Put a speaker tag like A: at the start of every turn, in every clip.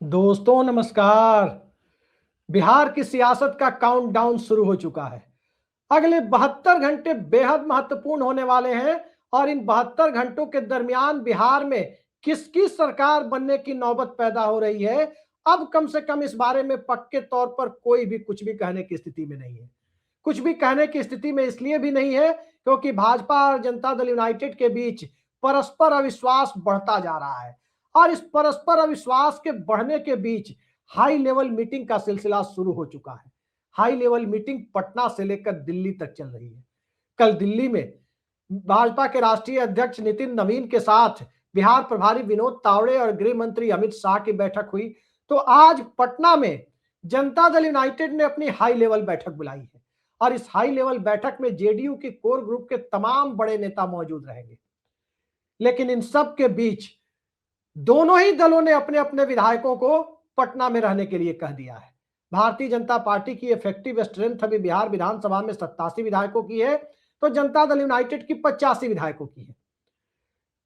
A: दोस्तों नमस्कार। बिहार की सियासत का काउंटडाउन शुरू हो चुका है। अगले 72 घंटे बेहद महत्वपूर्ण होने वाले हैं और इन 72 घंटों के दरमियान बिहार में किसकी सरकार बनने की नौबत पैदा हो रही है। अब कम से कम इस बारे में पक्के तौर पर कोई भी कुछ भी कहने की स्थिति में नहीं है। कुछ भी कहने की स्थिति में इसलिए भी नहीं है क्योंकि भाजपा और जनता दल यूनाइटेड के बीच परस्पर अविश्वास बढ़ता जा रहा है और इस परस्पर अविश्वास के बढ़ने के बीच हाई लेवल मीटिंग का सिलसिला शुरू हो चुका है। हाई लेवल मीटिंग पटना से लेकर दिल्ली तक चल रही है। कल दिल्ली में भाजपा के राष्ट्रीय अध्यक्ष नितिन नवीन के साथ बिहार प्रभारी विनोद तावड़े और गृह मंत्री अमित शाह की बैठक हुई। तो आज पटना में जनता दल यूनाइटेड ने अपनी हाई लेवल बैठक बुलाई है और इस हाई लेवल बैठक में जेडीयू के कोर ग्रुप के तमाम बड़े नेता मौजूद रहेंगे। लेकिन इन सब के बीच दोनों ही दलों ने अपने अपने विधायकों को पटना में रहने के लिए कह दिया है। भारतीय जनता पार्टी की इफेक्टिव स्ट्रेंथ अभी बिहार विधानसभा में 87 विधायकों की है, तो जनता दल यूनाइटेड की 85 विधायकों की है।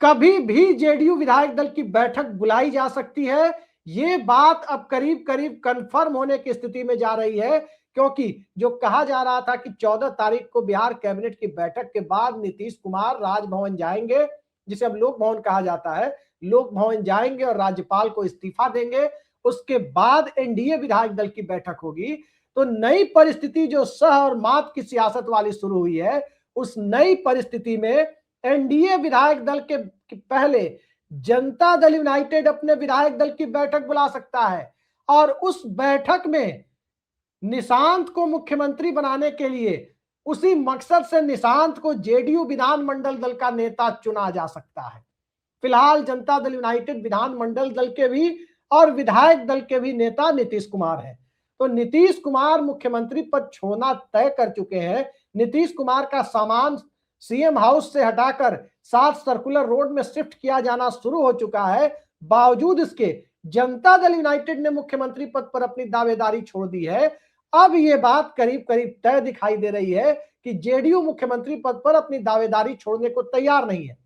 A: कभी भी जेडीयू विधायक दल की बैठक बुलाई जा सकती है। ये बात अब करीब करीब कंफर्म होने की स्थिति में जा रही है, क्योंकि जो कहा जा रहा था कि 14 तारीख को बिहार कैबिनेट की बैठक के बाद नीतीश कुमार राजभवन जाएंगे, जिसे अब लोक भवन कहा जाता है, लोक भवन जाएंगे और राज्यपाल को इस्तीफा देंगे। उसके बाद एनडीए विधायक दल की बैठक होगी। तो नई परिस्थिति जो सह और मात की सियासत वाली शुरू हुई है, उस नई परिस्थिति में एनडीए विधायक दल के पहले जनता दल यूनाइटेड अपने विधायक दल की बैठक बुला सकता है और उस बैठक में निशांत को मुख्यमंत्री बनाने के लिए उसी मकसद से निशांत को जेडीयू विधानमंडल दल का नेता चुना जा सकता है। फिलहाल जनता दल यूनाइटेड विधानमंडल दल के भी और विधायक दल के भी नेता नीतीश कुमार हैं। तो नीतीश कुमार मुख्यमंत्री पद छोड़ना तय कर चुके हैं। नीतीश कुमार का सामान सीएम हाउस से हटाकर 7 सर्कुलर रोड में शिफ्ट किया जाना शुरू हो चुका है। बावजूद इसके जनता दल यूनाइटेड ने मुख्यमंत्री पद पर अपनी दावेदारी छोड़ दी है। अब ये बात करीब करीब तय दिखाई दे रही है कि जेडीयू मुख्यमंत्री पद पर अपनी दावेदारी छोड़ने को तैयार नहीं है।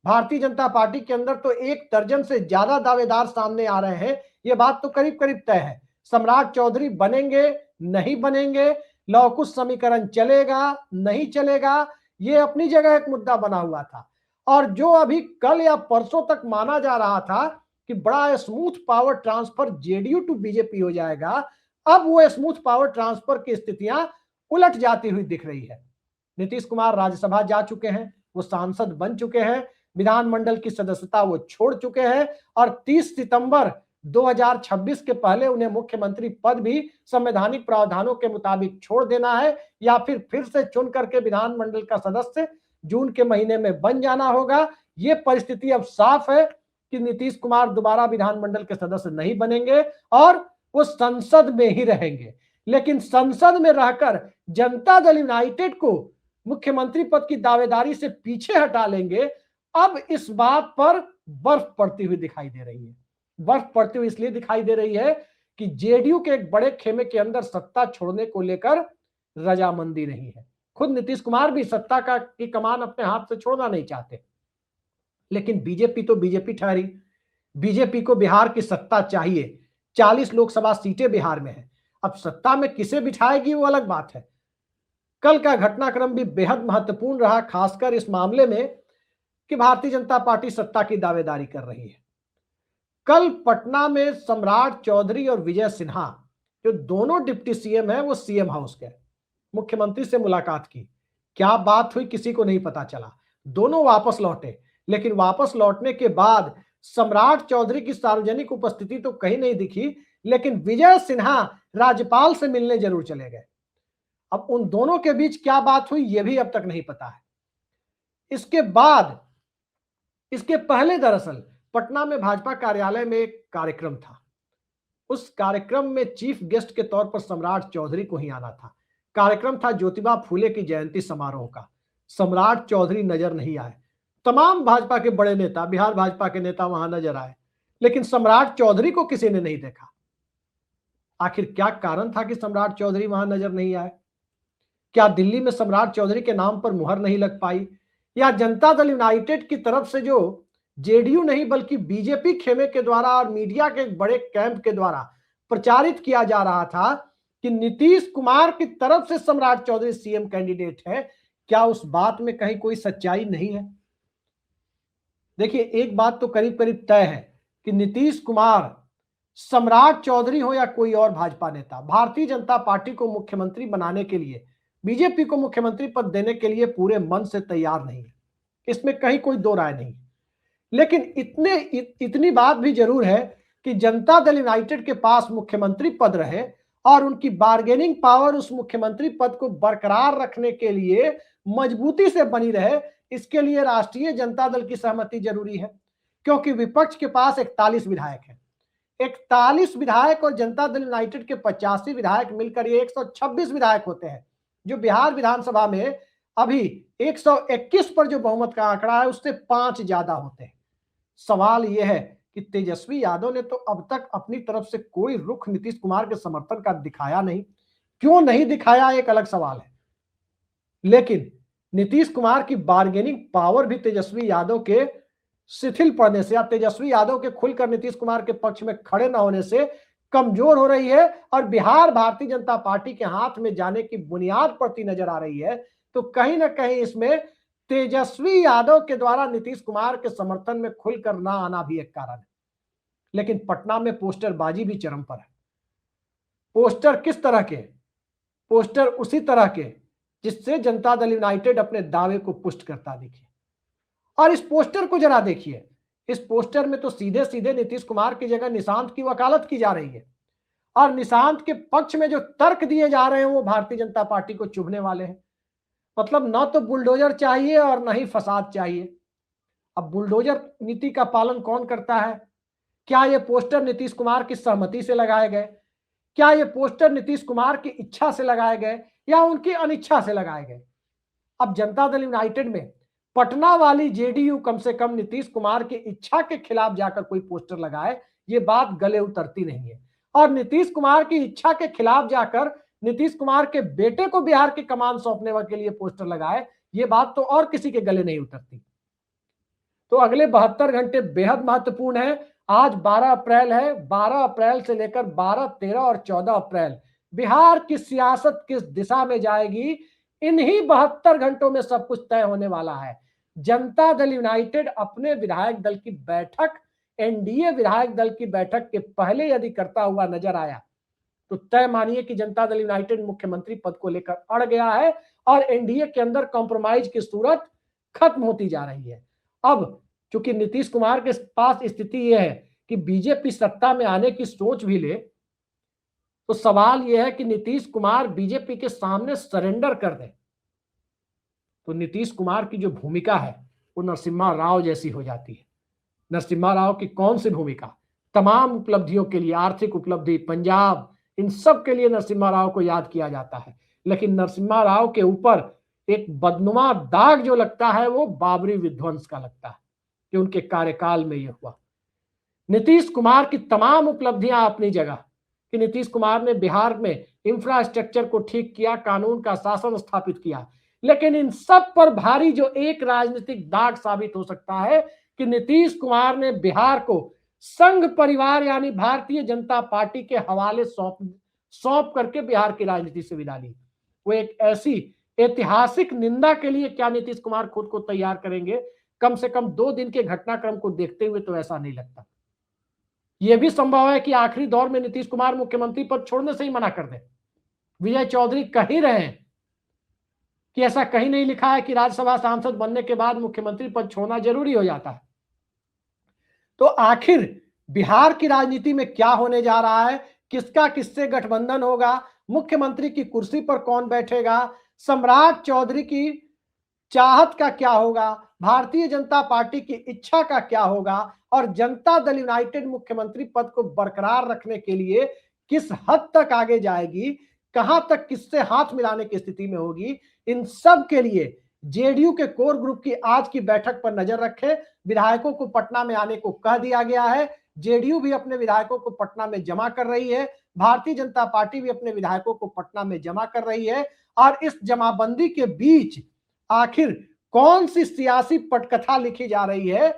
A: भारतीय जनता पार्टी के अंदर तो 1 दर्जन से ज्यादा दावेदार सामने आ रहे हैं। यह बात तो करीब करीब तय है। सम्राट चौधरी बनेंगे, नहीं बनेंगे, लवकुश समीकरण चलेगा, नहीं चलेगा, ये अपनी जगह एक मुद्दा बना हुआ था। और जो अभी कल या परसों तक माना जा रहा था कि बड़ा smooth power transfer JDU to BJP हो जाएगा, अब वो स्मूथ पावर ट्रांसफर की स्थितियां उलट जाती हुई दिख रही है। नीतीश कुमार राज्यसभा जा चुके हैं, वो सांसद बन चुके हैं, विधानमंडल की सदस्यता वो छोड़ चुके हैं और 30 सितंबर 2026 के पहले उन्हें मुख्यमंत्री पद भी संवैधानिक प्रावधानों के मुताबिक छोड़ देना है या फिर से चुन करके विधानमंडल का सदस्य जून के महीने में बन जाना होगा। ये परिस्थिति अब साफ है कि नीतीश कुमार दोबारा विधानमंडल के सदस्य नहीं बनेंगे और वो संसद में ही रहेंगे। लेकिन संसद में रहकर जनता दल यूनाइटेड को मुख्यमंत्री पद की दावेदारी से पीछे हटा लेंगे। अब इस बात पर बर्फ पड़ती हुई दिखाई दे रही है। बर्फ पड़ती हुई इसलिए दिखाई दे रही है कि जेडीयू के एक बड़े खेमे के अंदर सत्ता छोड़ने को लेकर रजामंदी नहीं है। खुद नीतीश कुमार भी सत्ता की कमान अपने हाथ से छोड़ना नहीं चाहते। लेकिन बीजेपी तो बीजेपी ठहरी। बीजेपी को बिहार की सत्ता चाहिए। 40 लोकसभा सीटें बिहार में है। अब सत्ता में किसे बिठाएगी वो अलग बात है। कल का घटनाक्रम भी बेहद महत्वपूर्ण रहा, खासकर इस मामले में कि भारतीय जनता पार्टी सत्ता की दावेदारी कर रही है। कल पटना में सम्राट चौधरी और विजय सिन्हा, जो दोनों डिप्टी सीएम हैं, वो सीएम हाउस गए, मुख्यमंत्री से मुलाकात की। क्या बात हुई किसी को नहीं पता चला। दोनों वापस लौटे, लेकिन वापस लौटने के बाद सम्राट चौधरी की सार्वजनिक उपस्थिति तो कहीं नहीं दिखी, लेकिन विजय सिन्हा राज्यपाल से मिलने जरूर चले गए। अब उन दोनों के बीच क्या बात हुई यह भी अब तक नहीं पता है। इसके पहले दरअसल पटना में भाजपा कार्यालय में एक कार्यक्रम था। उस कार्यक्रम में चीफ गेस्ट के तौर पर सम्राट चौधरी को ही आना था। कार्यक्रम था ज्योतिबा फूले की जयंती समारोह का। सम्राट चौधरी नजर नहीं आए। तमाम भाजपा के बड़े नेता, बिहार भाजपा के नेता वहां नजर आए, लेकिन सम्राट चौधरी को किसी ने नहीं देखा। आखिर क्या कारण था कि सम्राट चौधरी वहां नजर नहीं आए? क्या दिल्ली में सम्राट चौधरी के नाम पर मुहर नहीं लग पाई, या जनता दल यूनाइटेड की तरफ से जो जेडीयू नहीं बल्कि बीजेपी खेमे के द्वारा और मीडिया के एक बड़े कैंप के द्वारा प्रचारित किया जा रहा था कि नीतीश कुमार की तरफ से सम्राट चौधरी सीएम कैंडिडेट है। क्या उस बात में कहीं कोई सच्चाई नहीं है? देखिए, एक बात तो करीब करीब तय है कि नीतीश कुमार, सम्राट चौधरी हो या कोई और भाजपा नेता, भारतीय जनता पार्टी को मुख्यमंत्री बनाने के लिए, बीजेपी को मुख्यमंत्री पद देने के लिए पूरे मन से तैयार नहीं है। इसमें कहीं कोई दो राय नहीं। लेकिन इतनी बात भी जरूर है कि जनता दल यूनाइटेड के पास मुख्यमंत्री पद रहे और उनकी बार्गेनिंग पावर उस मुख्यमंत्री पद को बरकरार रखने के लिए मजबूती से बनी रहे, इसके लिए राष्ट्रीय जनता दल की सहमति जरूरी है। क्योंकि विपक्ष के पास 41 विधायक है, 41 विधायक और जनता दल यूनाइटेड के 85 विधायक मिलकर ये 126 विधायक होते हैं, जो बिहार विधानसभा में अभी 121 पर जो बहुमत का आंकड़ा है उससे 5 ज्यादा होते हैं। सवाल यह है कि तेजस्वी यादव ने तो अब तक अपनी तरफ से कोई रुख नीतीश कुमार के समर्थन का दिखाया नहीं। क्यों नहीं दिखाया, एक अलग सवाल है। लेकिन नीतीश कुमार की बार्गेनिंग पावर भी तेजस्वी यादव के शिथिल पड़ने से या तेजस्वी यादव के खुलकर नीतीश कुमार के पक्ष में खड़े न होने से कमजोर हो रही है और बिहार भारतीय जनता पार्टी के हाथ में जाने की बुनियाद पड़ती नजर आ रही है। तो कहीं ना कहीं इसमें तेजस्वी यादव के द्वारा नीतीश कुमार के समर्थन में खुलकर ना आना भी एक कारण है। लेकिन पटना में पोस्टरबाजी भी चरम पर है। पोस्टर किस तरह के? पोस्टर उसी तरह के जिससे जनता दल यूनाइटेड अपने दावे को पुष्ट करता दिखे। और इस पोस्टर को जरा देखिए, इस पोस्टर में तो सीधे सीधे नीतीश कुमार की जगह निशांत की वकालत की जा रही है और निशांत के पक्ष में जो तर्क दिए जा रहे हैं वो भारतीय जनता पार्टी को चुभने वाले हैं। मतलब ना तो बुलडोजर चाहिए और ना ही फसाद चाहिए। अब बुलडोजर नीति का पालन कौन करता है? क्या ये पोस्टर नीतीश कुमार की सहमति से लगाए गए? क्या ये पोस्टर नीतीश कुमार की इच्छा से लगाए गए या उनकी अनिच्छा से लगाए गए? अब जनता दल यूनाइटेड में पटना वाली जेडीयू कम से कम नीतीश कुमार की इच्छा के खिलाफ जाकर कोई पोस्टर लगाए, ये बात गले उतरती नहीं है। और नीतीश कुमार की इच्छा के खिलाफ जाकर नीतीश कुमार के बेटे को बिहार की कमान सौंपने के लिए पोस्टर लगाए, ये बात तो और किसी के गले नहीं उतरती। तो अगले 72 घंटे बेहद महत्वपूर्ण है। आज 12 अप्रैल है। 12 अप्रैल से लेकर 12, 13 और 14 अप्रैल बिहार की सियासत किस दिशा में जाएगी, इन्हीं 72 घंटों में सब कुछ तय होने वाला है। जनता दल यूनाइटेड अपने विधायक दल की बैठक, एनडीए विधायक दल की बैठक के पहले यदि करता हुआ नजर आया तो तय मानिए कि जनता दल यूनाइटेड मुख्यमंत्री पद को लेकर अड़ गया है और एनडीए के अंदर कॉम्प्रोमाइज की सूरत खत्म होती जा रही है। अब चूंकि नीतीश कुमार के पास स्थिति यह है कि बीजेपी सत्ता में आने की सोच भी ले, तो सवाल यह है कि नीतीश कुमार बीजेपी के सामने सरेंडर कर दे तो नीतीश कुमार की जो भूमिका है वो नरसिम्हा राव जैसी हो जाती है। नरसिम्हा राव की कौन सी भूमिका? तमाम उपलब्धियों के लिए, आर्थिक उपलब्धि, पंजाब, इन सब के लिए नरसिम्हा राव को याद किया जाता है। लेकिन नरसिम्हा राव के ऊपर एक बदनुमा दाग जो लगता है वो बाबरी विध्वंस का लगता है कि उनके कार्यकाल में यह हुआ। नीतीश कुमार की तमाम उपलब्धियां अपनी जगह कि नीतीश कुमार ने बिहार में इंफ्रास्ट्रक्चर को ठीक किया, कानून का शासन स्थापित किया, लेकिन इन सब पर भारी जो एक राजनीतिक दाग साबित हो सकता है कि नीतीश कुमार ने बिहार को संघ परिवार यानी भारतीय जनता पार्टी के हवाले सौंप करके बिहार की राजनीति से विदा ली। वो एक ऐसी ऐतिहासिक निंदा के लिए क्या नीतीश कुमार खुद को तैयार करेंगे? कम से कम 2 दिन के घटनाक्रम को देखते हुए तो ऐसा नहीं लगता। यह भी संभव है कि आखिरी दौर में नीतीश कुमार मुख्यमंत्री पद छोड़ने से ही मना कर दे। विजय चौधरी कह ही रहे हैं कि ऐसा कहीं नहीं लिखा है कि राज्यसभा सांसद बनने के बाद मुख्यमंत्री पद छोड़ना जरूरी हो जाता है। तो आखिर बिहार की राजनीति में क्या होने जा रहा है? किसका किससे गठबंधन होगा? मुख्यमंत्री की कुर्सी पर कौन बैठेगा? सम्राट चौधरी की चाहत का क्या होगा? भारतीय जनता पार्टी की इच्छा का क्या होगा? और जनता दल यूनाइटेड मुख्यमंत्री पद को बरकरार रखने के लिए किस हद तक आगे जाएगी, कहां तक किससे हाथ मिलाने की स्थिति में होगी, इन सब के लिए जेडीयू के कोर ग्रुप की आज की बैठक पर नजर रखें। विधायकों को पटना में आने को कह दिया गया है। जेडीयू भी अपने विधायकों को पटना में जमा कर रही है, भारतीय जनता पार्टी भी अपने विधायकों को पटना में जमा कर रही है। और इस जमाबंदी के बीच आखिर कौन सी सियासी पटकथा लिखी जा रही है,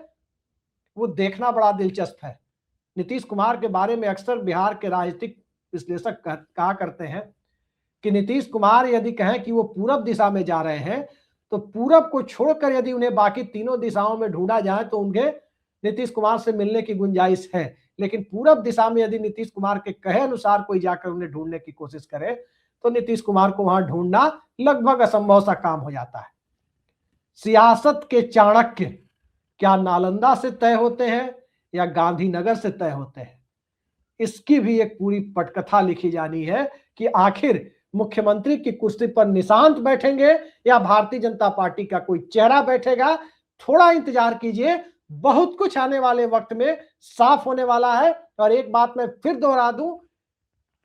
A: वो देखना बड़ा दिलचस्प है। नीतीश कुमार के बारे में अक्सर बिहार के राजनीतिक विश्लेषक कहा करते हैं कि नीतीश कुमार यदि कहें कि वो पूरब दिशा में जा रहे हैं, तो पूरब को छोड़कर यदि उन्हें बाकी तीनों दिशाओं में ढूंढा जाए तो उन्हें नीतीश कुमार से मिलने की गुंजाइश है। लेकिन पूरब दिशा में यदि नीतीश कुमार के कहे अनुसार कोई जाकर उन्हें ढूंढने की कोशिश करे तो नीतीश कुमार को वहां ढूंढना लगभग असंभव सा काम हो जाता है। सियासत के चाणक्य क्या नालंदा से तय होते हैं या गांधीनगर से तय होते हैं, इसकी भी एक पूरी पटकथा लिखी जानी है कि आखिर मुख्यमंत्री की कुर्सी पर निशांत बैठेंगे या भारतीय जनता पार्टी का कोई चेहरा बैठेगा। थोड़ा इंतजार कीजिए, बहुत कुछ आने वाले वक्त में साफ होने वाला है। और एक बात मैं फिर दोहरा दूं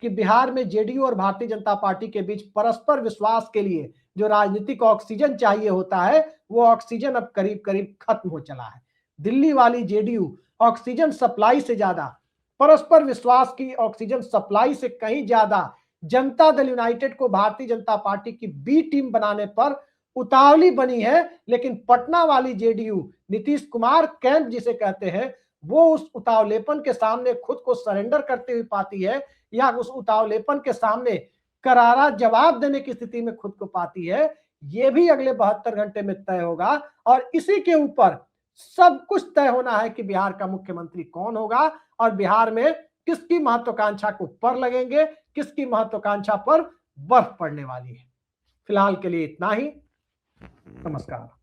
A: कि बिहार में जेडीयू और भारतीय जनता पार्टी के बीच परस्पर विश्वास के लिए जो राजनीतिक ऑक्सीजन चाहिए होता है, वो ऑक्सीजन अब करीब करीब खत्म हो चला है। दिल्ली वाली जेडीयू ऑक्सीजन सप्लाई से ज्यादा, परस्पर विश्वास की ऑक्सीजन सप्लाई से कहीं ज्यादा जनता दल यूनाइटेड को भारतीय जनता पार्टी की बी टीम बनाने पर उतावली बनी है। लेकिन पटना वाली जेडीयू, नीतीश कुमार कैंप जिसे कहते हैं, वो उस उतावलेपन के सामने खुद को सरेंडर करते हुए पाती है या उस उतावलेपन के सामने करारा जवाब देने की स्थिति में खुद को पाती है। ये भी अगले 72 घंटे में तय होगा और इसी के ऊपर सब कुछ तय होना है कि बिहार का मुख्यमंत्री कौन होगा और बिहार में किसकी महत्वाकांक्षा को पर लगेंगे, किसकी महत्वाकांक्षा पर बर्फ पड़ने वाली है। फिलहाल के लिए इतना ही। नमस्कार।